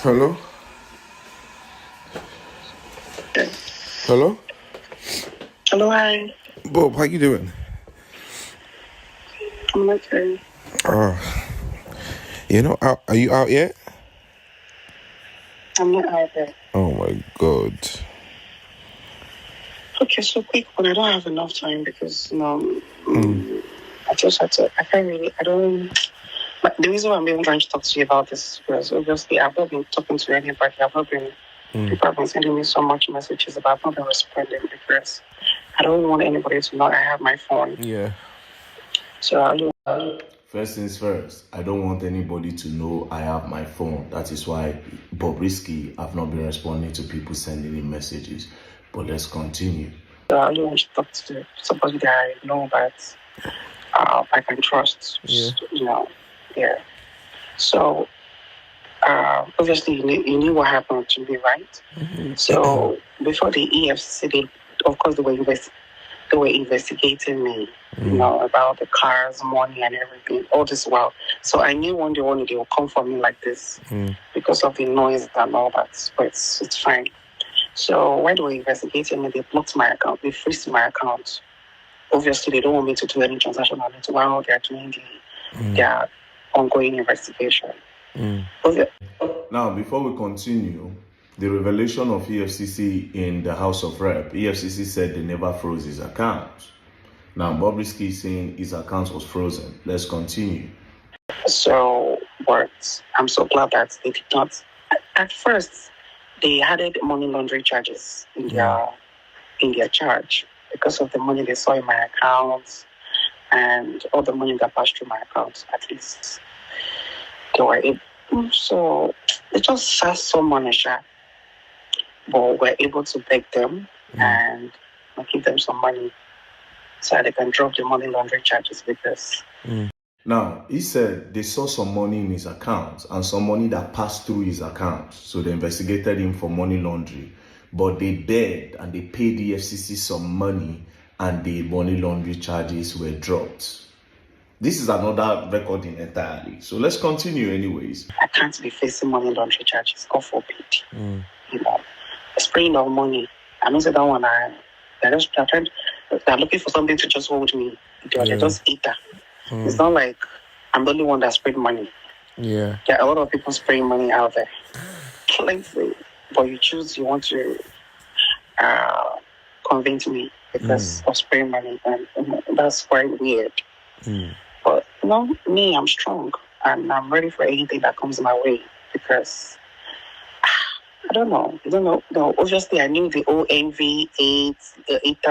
Hello? Hello? Hello, hi. Bob, how you doing? I'm okay. Are you out yet? I'm not out there. Oh my God. Okay, so quick, but I don't have enough time because, I just had to, but the reason why I'm even trying to talk to you about this is because obviously I've not been talking to anybody. People have been sending me so much messages about I've not been responding because I don't want anybody to know I have my phone. Yeah. So First things first, I don't want anybody to know I have my phone. That is why Bobrisky have not been responding to people sending him messages. But let's continue. I only want to talk to somebody that I know that I can trust. Yeah. Yeah. So obviously you knew what happened to me, right? So before the EFCC, they were investigating me, about the cars, money, and everything, all this while. So I knew one day they will come for me like this because of the noise and all that. But it's fine. So when they were investigating me, they blocked my account, they freezed my account. Obviously, they don't want me to do any transaction on it while they're doing their ongoing investigation. Now, before we continue, the revelation of EFCC in the House of Rep, EFCC said they never froze his account. Now, Bobrisky is saying his account was frozen. Let's continue. So, but I'm so glad that they did not. At first, they added money laundering charges in their charge because of the money they saw in my account and all the money that passed through my account. At least they were able. So they just asked some money, but we're able to beg them and give them some money so they can drop the money laundering charges because. Now, he said they saw some money in his account and some money that passed through his account. So they investigated him for money laundering. But they begged and they paid the FCC some money and the money laundering charges were dropped. This is another recording entirely. So let's continue anyways. I can't be facing money laundering charges. God forbid. Spraying of money. I know that one. They're looking for something to just hold me. They're just eater. It's not like I'm the only one that sprayed money. Yeah. There are a lot of people spraying money out there. But you want to convince me because of spraying money, and that's quite weird. But me, I'm strong and I'm ready for anything that comes my way because I don't know. No, obviously I knew the OMV 8, the 8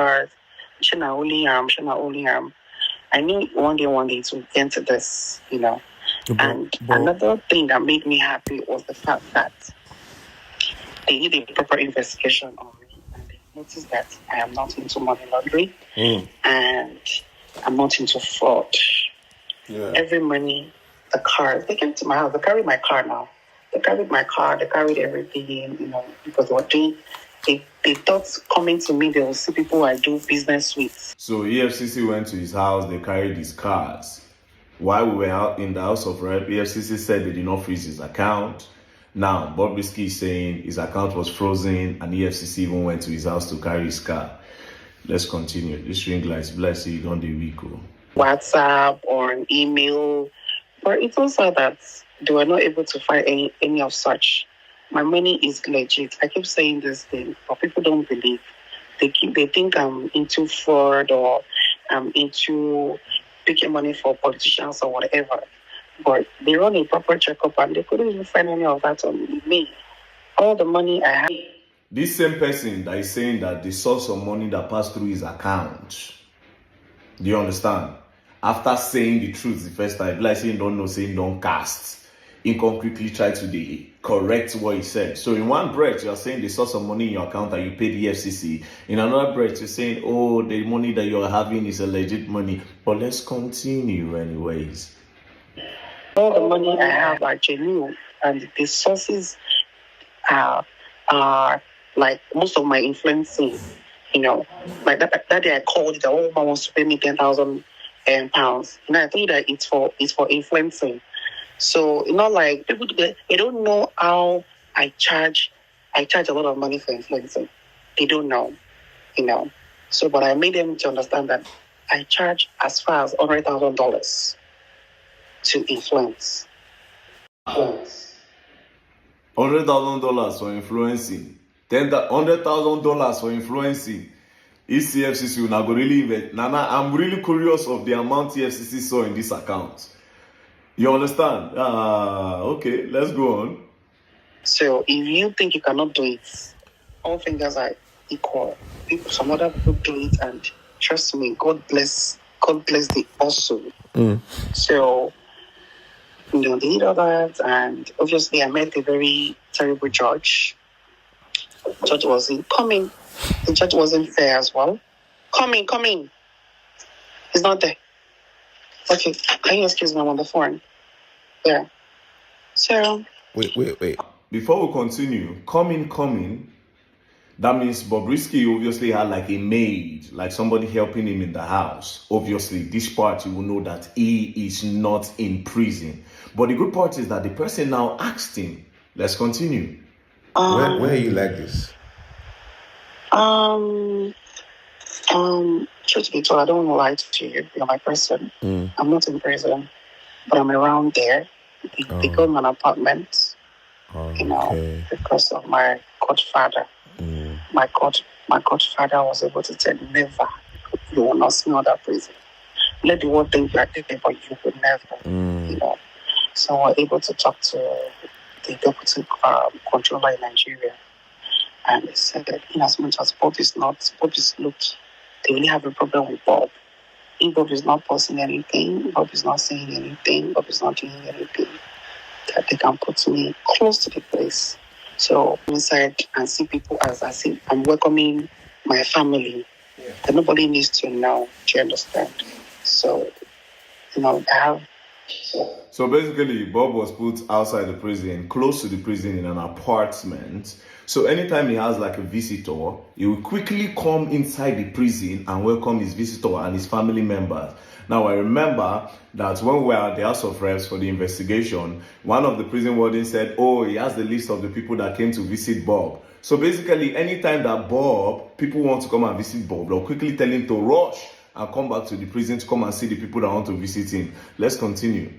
Shana Oliam. I knew one day to enter this, And another thing that made me happy was the fact that they did a proper investigation on me and they noticed that I am not into money laundering and I'm not into fraud. Yeah. Every money, the cars, they came to my house. They carried my car now. They carried my car. They carried everything, because they were doing. They thought coming to me, they will see people I do business with. So EFCC went to his house. They carried his cars. While we were out in the House of Rep, EFCC said they did not freeze his account. Now, Bobrisky is saying his account was frozen and EFCC even went to his house to carry his car. Let's continue. This ring lights, bless you, don't the week. WhatsApp or an email, but it also that they were not able to find any of such. My money is legit. I keep saying this thing, but people don't believe. They think I'm into fraud or I'm into picking money for politicians or whatever. But they run a proper checkup and they couldn't even find any of that on me. All the money I have. This same person that is saying that they saw some money that passed through his account. Do you understand? After saying the truth the first time, like saying don't know, saying don't cast. He concretely tried to correct what he said. So in one breath, you're saying they saw some money in your account and you paid the FCC. In another breath, you're saying, oh, the money that you're having is a legit money. But let's continue anyways. All the money I have are genuine, and the sources are like most of my influencing. Like that day I called, the old man wants to pay me 10,000 pounds. I told you that it's for influencing. So, like people, they don't know how I charge a lot of money for influencing. They don't know, So, but I made them to understand that I charge as far as $100,000 to influence. $100,000 for influencing. $100,000 for influencing. ECFCC will not go really invest. Nana, I'm really curious of the amount EFCC saw in this account. You understand? Okay, let's go on. So if you think you cannot do it, all fingers are equal. Some other people do it, and trust me, God bless the also. So they did all that, and obviously I met a very terrible judge. The judge wasn't coming. The judge wasn't fair as well. Coming. He's not there. Okay, can you excuse me? I'm on the phone. Yeah. So. Wait. Before we continue, coming. That means Bobrisky obviously had like a maid, like somebody helping him in the house. Obviously, this part you will know that he is not in prison. But the good part is that the person now asked him. Let's continue. Where are you like this? Truth be told, I don't want to lie to you. You're my person. I'm not in prison, but I'm around there. They got me an apartment, because of my godfather. My godfather was able to tell never, you will not see another prison. Let the world think you are dead, but you will never, So we're able to talk to the deputy controller in Nigeria. And he said that in as much as Bob is looked, they really have a problem with Bob. If Bob is not posting anything, Bob is not saying anything, Bob is not doing anything, that they can put me close to the place. So inside and see people as I see, I'm welcoming my family. That nobody needs to know. Do you understand? So, I have. So basically, Bob was put outside the prison, close to the prison in an apartment. So anytime he has like a visitor, he will quickly come inside the prison and welcome his visitor and his family members. Now, I remember that when we were at the House of Reps for the investigation, one of the prison wardens said, he has the list of the people that came to visit Bob. So basically, anytime that people want to come and visit Bob, they'll quickly tell him to rush and come back to the prison to come and see the people that want to visit him. Let's continue.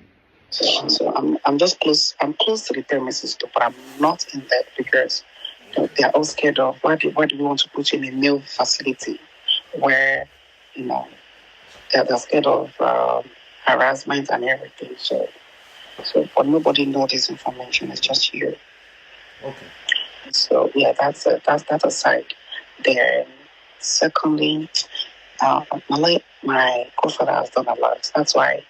So I'm just close. I'm close to the premises, but I'm not in there because they are all scared of why do we want to put you in a male facility where they're scared of harassment and everything. So but nobody knows this information. It's just you. Okay. So yeah, that's that aside. Then secondly, my godfather has done a lot. That's why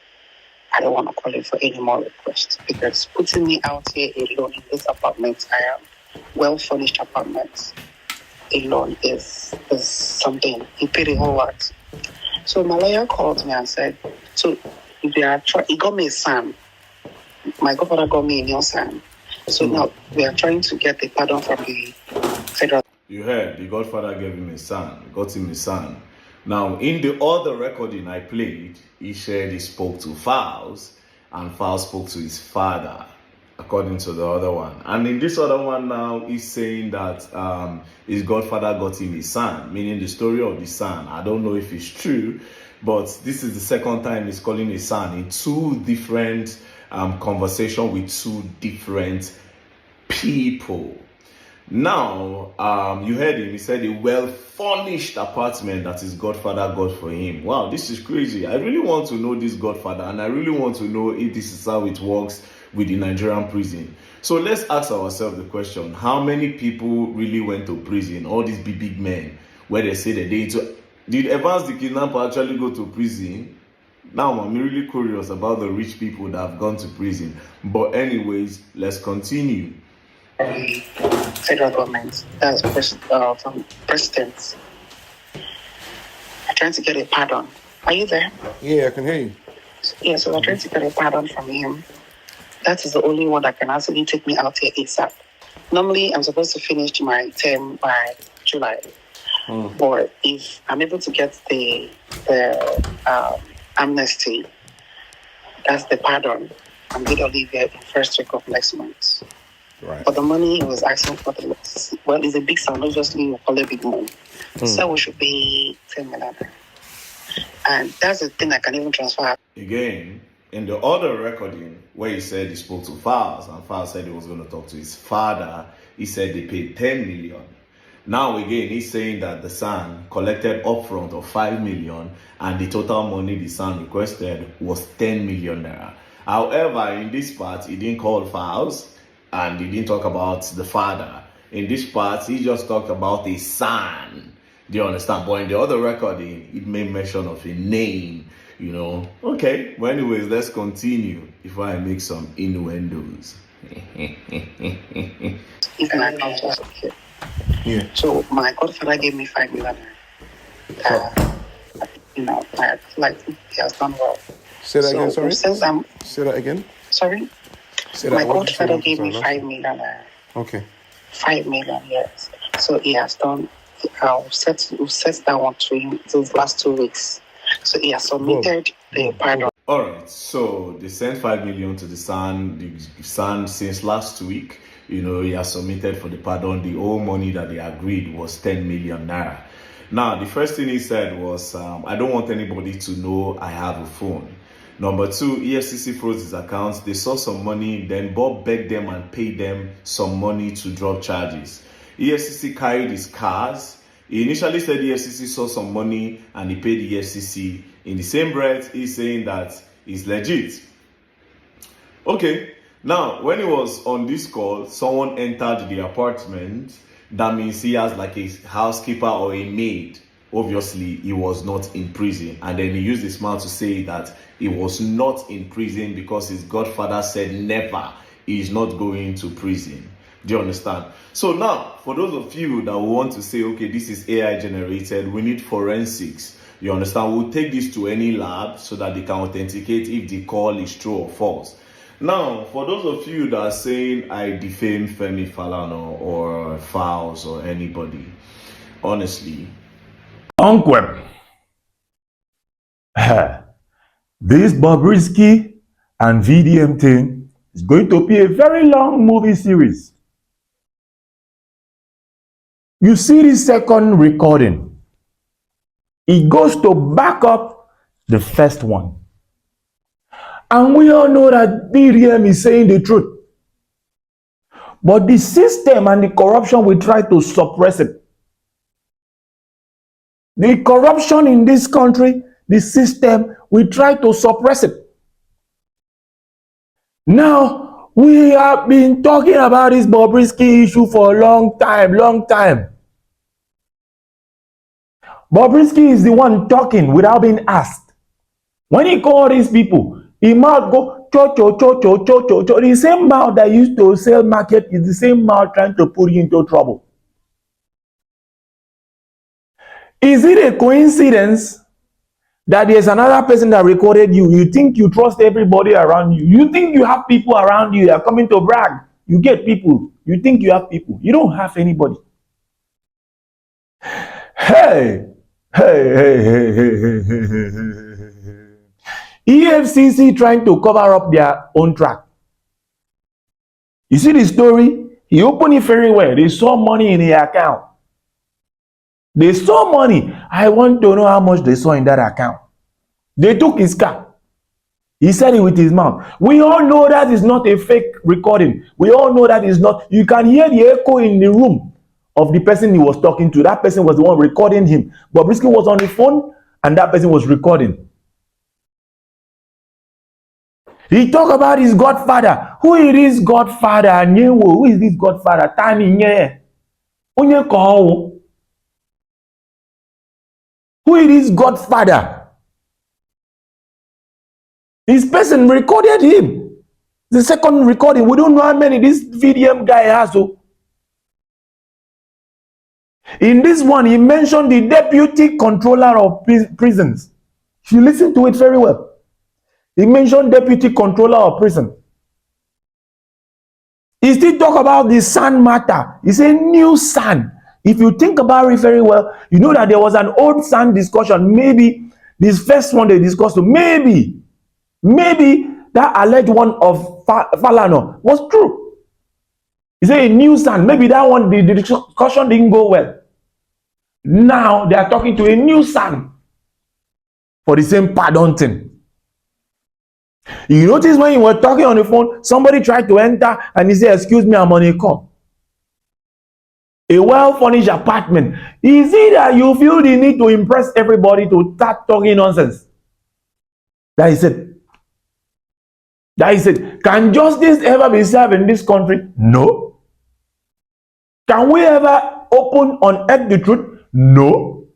I don't want to call him for any more requests, because putting me out here alone in this apartment, I am well-furnished apartment alone is something. He paid a whole lot. So my lawyer called me and said, so he got me a son. My godfather got me a new son. So now we are trying to get the pardon from the federal. You heard, the godfather gave him a son, got him a son. Now, in the other recording I played, he said he spoke to Fowles, and Fowles spoke to his father, according to the other one. And in this other one now, he's saying that his godfather got him a son, meaning the story of the son. I don't know if it's true, but this is the second time he's calling his son in two different conversations with two different people. Now, you heard him, he said a well-furnished apartment that his godfather got for him. Wow, this is crazy. I really want to know this godfather, and I really want to know if this is how it works with the Nigerian prison. So let's ask ourselves the question, how many people really went to prison? All these big men, where they say that did Evans the kidnapper actually go to prison? Now, I'm really curious about the rich people that have gone to prison. But anyways, let's continue. Federal government, that's from presidents, are trying to get a pardon. Are you there? Yeah, I can hear you. Yeah, so we're trying to get a pardon from him. That is the only one that can actually take me out here ASAP. Normally, I'm supposed to finish my term by July. But if I'm able to get the amnesty, that's the pardon, I'm going to leave here in the first week of next month. Right. But the money he was asking for, well, it's a big sum. Obviously, you call it big money. So we should pay 10 million. And that's the thing I can even transfer. Again, in the other recording where he said he spoke to Fowles and Fowles said he was going to talk to his father, he said they paid 10 million. Now again, he's saying that the son collected upfront of 5 million and the total money the son requested was 10 million naira. However, in this part, he didn't call Fowles and he didn't talk about the father. In this part, he just talked about the son. Do you understand? But in the other recording, it made mention of a name, you know. Okay, well, anyways, let's continue before I make some innuendos. If an account was okay. Yeah. So my godfather gave me 5 million. You know, like he has done well. Say that again, sorry? Since I'm Say that again. sorry, Say my that. What did you say? godfather gave me Sorry, 5 million. Okay. 5 million, yes. So he has done. I'll set that one to him these last 2 weeks. So he has submitted the pardon. All right, so they sent 5 million to the son. The son, since last week, you know, he has submitted for the pardon. The whole money that they agreed was 10 million naira. Now, the first thing he said was, I don't want anybody to know I have a phone. Number two, EFCC froze his accounts. They saw some money, then Bob begged them and paid them some money to drop charges. EFCC carried his cars. He initially said EFCC saw some money and he paid EFCC. In the same breath, he's saying that it's legit. Okay, now when he was on this call, someone entered the apartment. That means he has like a housekeeper or a maid. Obviously, he was not in prison. And then he used his mouth to say that he was not in prison because his godfather said never. He is not going to prison. Do you understand? So now, for those of you that want to say, okay, this is AI generated, we need forensics. You understand? We'll take this to any lab so that they can authenticate if the call is true or false. Now, for those of you that are saying I defame Femi Falana or Fowles or anybody, honestly, Uncle, this Bobrisky and VDM thing is going to be a very long movie series. You see this second recording, it goes to back up the first one. And we all know that VDM is saying the truth. But the system and the corruption will try to suppress it. The corruption in this country, the system, we try to suppress it. Now, we have been talking about this Bobrisky issue for a long time. Bobrisky is the one talking without being asked. When he called these people, he mouth go, cho. The same mouth that used to sell market is the same mouth trying to put you into trouble. Is it a coincidence that there's another person that recorded you? You think you trust everybody around you. You think you have people around you that are coming to brag. You get people. You think you have people. You don't have anybody. Hey. EFCC trying to cover up their own track. You see the story? He opened it very well. They saw money in the account. They saw money. I want to know how much they saw in that account. They took his car. He said it with his mouth. We all know that is not a fake recording. We all know that is not. You can hear the echo in the room of the person he was talking to. That person was the one recording him. Bobrisky was on the phone and that person was recording. He talked about his godfather. Who is this godfather? Who is this godfather? Who is this godfather? This person recorded him. The second recording. We don't know how many this VDM guy has. So in this one, he mentioned the deputy controller of prisons. If you listen to it very well, he mentioned deputy controller of prison. He still talk about the son matter. He said new son. If you think about it very well, you know that there was an old son discussion. Maybe this first one they discussed, maybe that alleged one of Falana was true. He said a new son. Maybe that one, the discussion didn't go well. Now they are talking to a new son for the same pardon thing. You notice when you were talking on the phone, somebody tried to enter and he said, excuse me, I'm on a call. A well-furnished apartment. Is it that you feel the need to impress everybody to start talking nonsense? That is it. That is it. Can justice ever be served in this country? No. Can we ever open unearth the truth? No.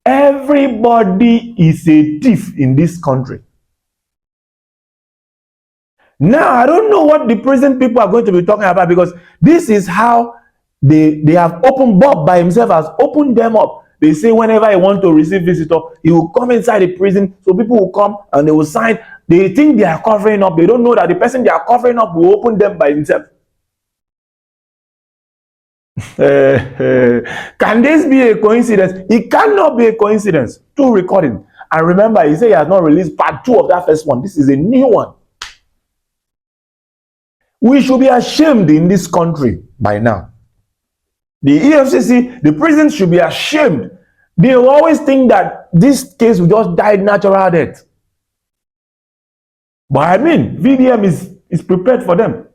Everybody is a thief in this country. Now, I don't know what the present people are going to be talking about, because this is how they have opened. Bob by himself has opened them up. They say whenever he wants to receive visitor, he will come inside the prison. So people will come and they will sign. They think they are covering up. They don't know that the person they are covering up will open them by himself. Can this be a coincidence? It cannot be a coincidence. 2 recordings. And remember, he said he has not released part 2 of that first one. This is a new one. We should be ashamed in this country by now. The EFCC, the prison should be ashamed. They will always think that this case will just die natural death. But I mean, VDM is prepared for them.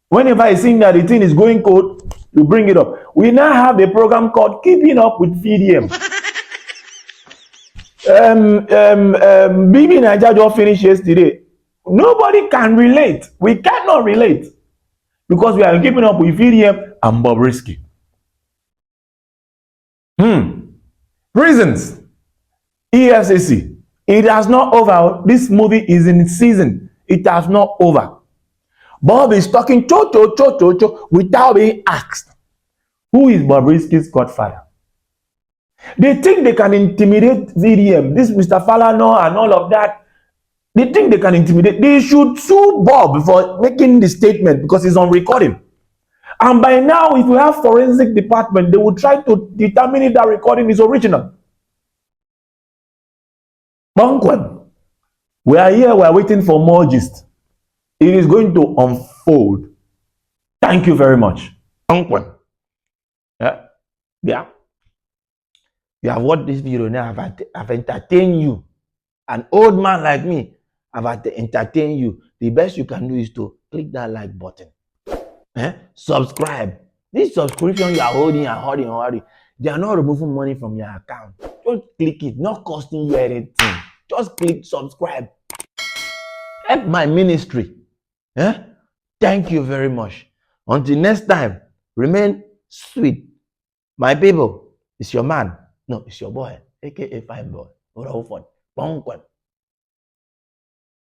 Whenever I think that the thing is going cold, you bring it up. We now have a program called Keeping Up with VDM. BB Nigeria just finished yesterday. Nobody can relate. We cannot relate. Because we are keeping up with VDM and Bobrisky. Prisons. EFCC. It has not over. This movie is in season. It has not over. Bob is talking cho without being asked. Who is Bobrisky's godfather? They think they can intimidate VDM. This Mr. Falano and all of that. They think they can intimidate. They should sue Bob for making the statement because it's on recording. And by now, if we have forensic department, they will try to determine if that recording is original. Bonkwan, we are here, we are waiting for more gist. It is going to unfold. Thank you very much. Bonkwan. Yeah. You have watched this video now. I've entertained you. An old man like me, I've entertained you. The best you can do is to click that like button. Subscribe. This subscription you are holding and holding, they are not removing money from your account. Just click it, not costing you anything. Just click subscribe. Help my ministry. Thank you very much. Until next time, remain sweet. My people, it's your man. No, it's your boy, aka Fine Boy. What a fun.